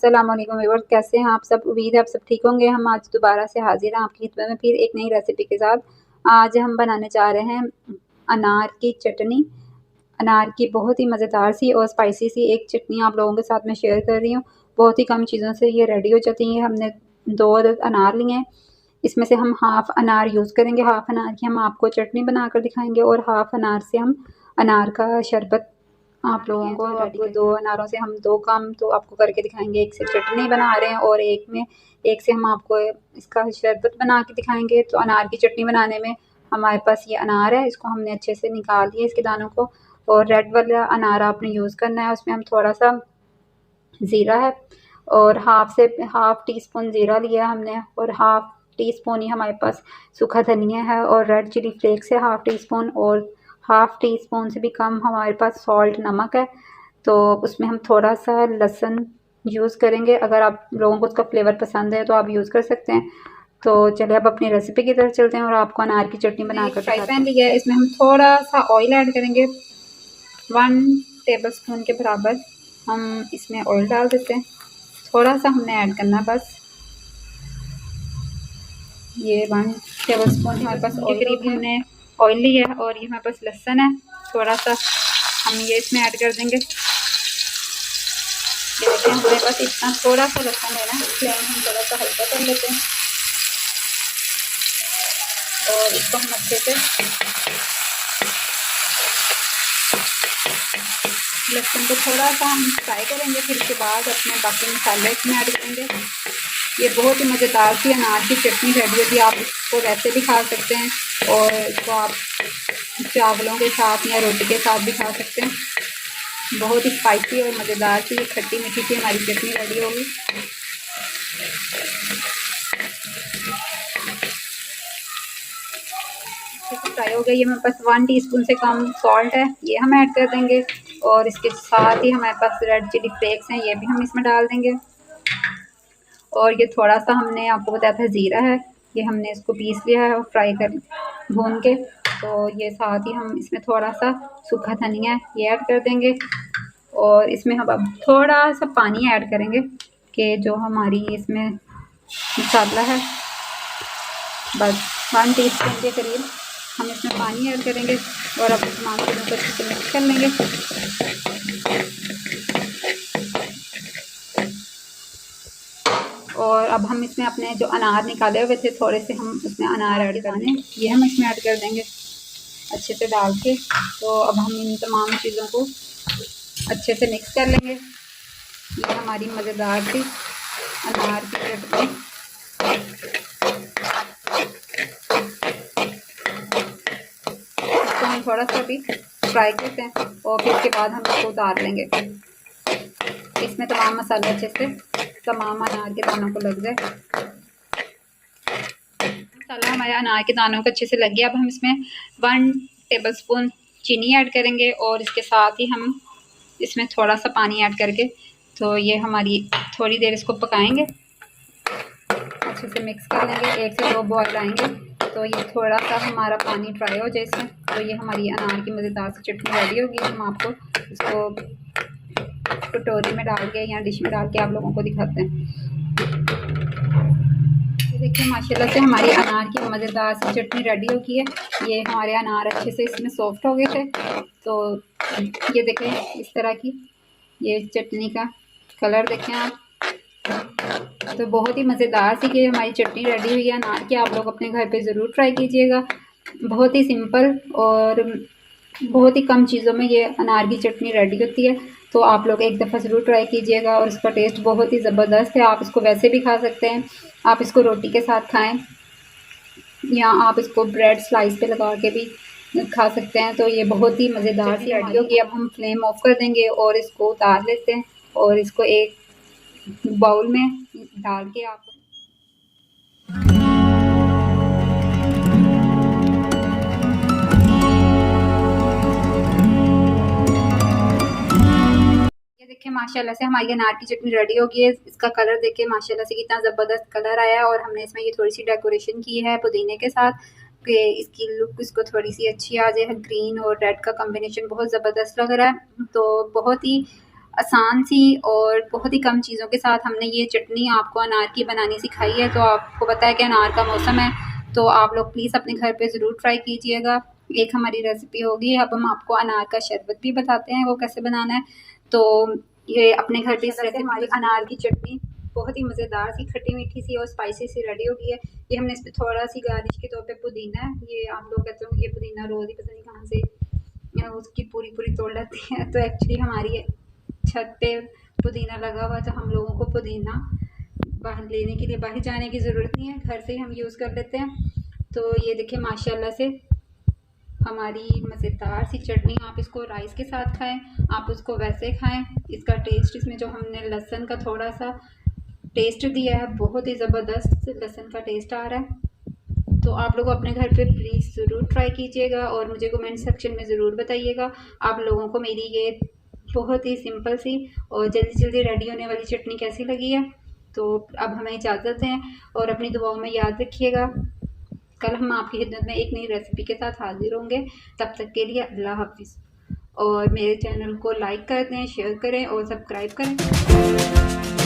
अस्सलाम वालेकुम व्यूअर्स, कैसे हैं आप सब। उम्मीद है आप सब ठीक होंगे। हम आज दोबारा से हाजिर हैं आपकी खिदमत में फिर एक नई रेसिपी के साथ। आज हम बनाने जा रहे हैं अनार की चटनी। अनार की बहुत ही मज़ेदार सी और स्पाइसी सी एक चटनी आप लोगों के साथ मैं शेयर कर रही हूँ। बहुत ही कम चीज़ों से ये रेडी हो जाती है। हमने 2 अदद अनार लिए हैं, इसमें से हम हाफ़ अनार यूज़ करेंगे। हाफ़ अनार की हम आपको चटनी बनाकर दिखाएंगे और हाफ़ अनार से हम अनार का शरबत आप लोगों को आपको 2 अनारों से हम 2 काम तो आपको करके दिखाएंगे। एक से चटनी बना रहे हैं और एक से हम आपको इसका शरबत बना के दिखाएंगे। तो अनार की चटनी बनाने में हमारे पास ये अनार है, इसको हमने अच्छे से निकाल दिया इसके दानों को। और रेड वाला अनार आपने यूज़ करना है, उसमें हम थोड़ा सा ज़ीरा है और हाफ़ टी स्पून ज़ीरा लिया हमने और हाफ़ टी स्पून ही हमारे पास सूखा धनिया है और रेड चिली फ्लेक्स है हाफ़ टी स्पून और हाफ़ टी स्पून से भी कम हमारे पास सॉल्ट नमक है। तो उसमें हम थोड़ा सा लहसुन यूज़ करेंगे। अगर आप लोगों को उसका फ्लेवर पसंद है तो आप यूज़ कर सकते हैं। तो चलिए अब अपनी रेसिपी की तरफ चलते हैं और आपको अनार की चटनी बनाकर फ्राई पैन लिया है, इसमें हम थोड़ा सा ऑयल ऐड करेंगे। 1 टेबल स्पून के बराबर हम इसमें ऑयल डाल देते हैं। थोड़ा सा हमने ऐड करना बस, ये 1 टेबल स्पून हमारे पास ऑयल के करीब हमने ऑयल लिया है और ये हमारे पास लहसुन है। थोड़ा सा हम ये इसमें ऐड कर देंगे। ये देखिए हमारे पास इतना थोड़ा सा लहसुन है ना, फ्लेम हम थोड़ा सा हल्का कर लेते हैं और इसको हम अच्छे से लहसुन को थोड़ा सा हम फ्राई करेंगे। फिर उसके बाद अपने बाकी मसाले इसमें ऐड करेंगे। ये बहुत ही मज़ेदार सी अनार की चटनी रेडी होती है। आप इसको वैसे भी खा सकते हैं और इसको आप चावलों के साथ या रोटी के साथ भी खा सकते हैं। बहुत ही स्पाइसी और मज़ेदार सी खट्टी मीठी सी हमारी चटनी रेडी होगी। फ्राई हो गई। ये मेरे पास 1 टीस्पून से कम सॉल्ट है, ये हम ऐड कर देंगे और इसके साथ ही हमारे पास रेड चिली फ्लेक्स हैं, ये भी हम इसमें डाल देंगे। और ये थोड़ा सा हमने आपको बताया था ज़ीरा है, ये हमने इसको पीस लिया है और फ्राई कर भून के। तो ये साथ ही हम इसमें थोड़ा सा सूखा धनिया है ये ऐड कर देंगे और इसमें हम अब थोड़ा सा पानी ऐड करेंगे कि जो हमारी इसमें मसाला है बस 1 टीस्पून के करीब हम इसमें पानी ऐड करेंगे और अब तमाम चीज़ों को अच्छे से मिक्स कर लेंगे। और अब हम इसमें अपने जो अनार निकाले हुए थे थोड़े से हम उसमें अनार ऐड करने, ये हम इसमें ऐड कर देंगे अच्छे से डाल के। तो अब हम इन तमाम चीज़ों को अच्छे से मिक्स कर लेंगे। ये हमारी मज़ेदार सी अनार की चटनी इसको हम थोड़ा सा भी फ्राई करते हैं और फिर उसके बाद हम इसको उतार लेंगे। इसमें तमाम मसाले अच्छे से तमाम अनार के दानों को लग जाए। मसाला हमारे अनार के दानों को अच्छे से लग गया। अब हम इसमें 1 टेबल स्पून चीनी ऐड करेंगे और इसके साथ ही हम इसमें थोड़ा सा पानी ऐड करके तो ये हमारी थोड़ी देर इसको पकाएंगे, अच्छे से मिक्स कर लेंगे। 1 से 2 बॉयल आएंगे तो ये थोड़ा सा हमारा पानी ड्राई हो जाए इसमें, तो ये हमारी अनार की मज़ेदार सी चटनी रेडी होगी। हम आपको इसको कटोरी में डाल के या डिश में डाल के आप लोगों को दिखाते हैं। देखिए माशाल्लाह से हमारी अनार की मज़ेदार सी चटनी रेडी हो गई है। ये हमारे अनार अच्छे से इसमें सॉफ्ट हो गए थे। तो ये देखें इस तरह की ये चटनी का कलर देखें आप, तो बहुत ही मज़ेदार सी कि हमारी चटनी रेडी हुई है अनार की। आप लोग अपने घर पे ज़रूर ट्राई कीजिएगा। बहुत ही सिंपल और बहुत ही कम चीज़ों में ये अनार की चटनी रेडी होती है। तो आप लोग एक दफ़ा ज़रूर ट्राई कीजिएगा और इसका टेस्ट बहुत ही ज़बरदस्त है। आप इसको वैसे भी खा सकते हैं, आप इसको रोटी के साथ खाएं या आप इसको ब्रेड स्लाइस पे लगा के भी खा सकते हैं। तो ये बहुत ही मज़ेदार सी रेडी होगी। अब हम फ्लेम ऑफ कर देंगे और इसको उतार लेते हैं और इसको एक बाउल में डाल के आप देखिए माशाल्लाह से हमारी अनार की चटनी रेडी हो गई है। इसका कलर देखिए माशाल्लाह से कितना ज़बरदस्त कलर आया है और हमने इसमें ये थोड़ी सी डेकोरेशन की है पुदीने के साथ कि इसकी लुक इसको थोड़ी सी अच्छी आ जाए। ग्रीन और रेड का कॉम्बिनेशन बहुत ज़बरदस्त लग रहा है। तो बहुत ही आसान सी और बहुत ही कम चीज़ों के साथ हमने ये चटनी आपको अनार की बनानी सिखाई है। तो आपको पता है कि अनार का मौसम है, तो आप लोग प्लीज़ अपने घर पे ज़रूर ट्राई कीजिएगा। एक हमारी रेसिपी होगी। अब हम आपको अनार का शरबत भी बताते हैं वो कैसे बनाना है। तो ये अपने घर पे इस तरह से हमारी अनार की चटनी बहुत ही मज़ेदार सी खट्टी मीठी सी और स्पाइसी सी रेडी हो गई है। ये हमने इस पे थोड़ा सी गार्निश के तौर पे पुदीना है। ये आप लोग कहते हो ये पुदीना रोज़ ही पता नहीं कहाँ से उसकी पूरी तोड़ लेते हैं। तो एक्चुअली हमारी छत पे पुदीना लगा हुआ, तो हम लोगों को पुदीना बाहर लेने के लिए बाहर जाने की ज़रूरत नहीं है, घर से ही हम यूज़ कर लेते हैं। तो ये देखिए माशाल्लाह से हमारी मज़ेदार सी चटनी। आप इसको राइस के साथ खाएं, आप उसको वैसे खाएं। इसका टेस्ट, इसमें जो हमने लहसुन का थोड़ा सा टेस्ट दिया है, बहुत ही ज़बरदस्त लहसुन का टेस्ट आ रहा है। तो आप लोग अपने घर पे प्लीज़ ज़रूर ट्राई कीजिएगा और मुझे कमेंट सेक्शन में ज़रूर बताइएगा आप लोगों को मेरी ये बहुत ही सिंपल सी और जल्दी जल्दी रेडी होने वाली चटनी कैसी लगी है। तो अब हमें इजाज़त दें और अपनी दुआओं में याद रखिएगा। कल हम आपकी खिदमत में एक नई रेसिपी के साथ हाजिर होंगे। तब तक के लिए अल्लाह हाफिज़। और मेरे चैनल को लाइक कर दें, शेयर करें और सब्सक्राइब करें।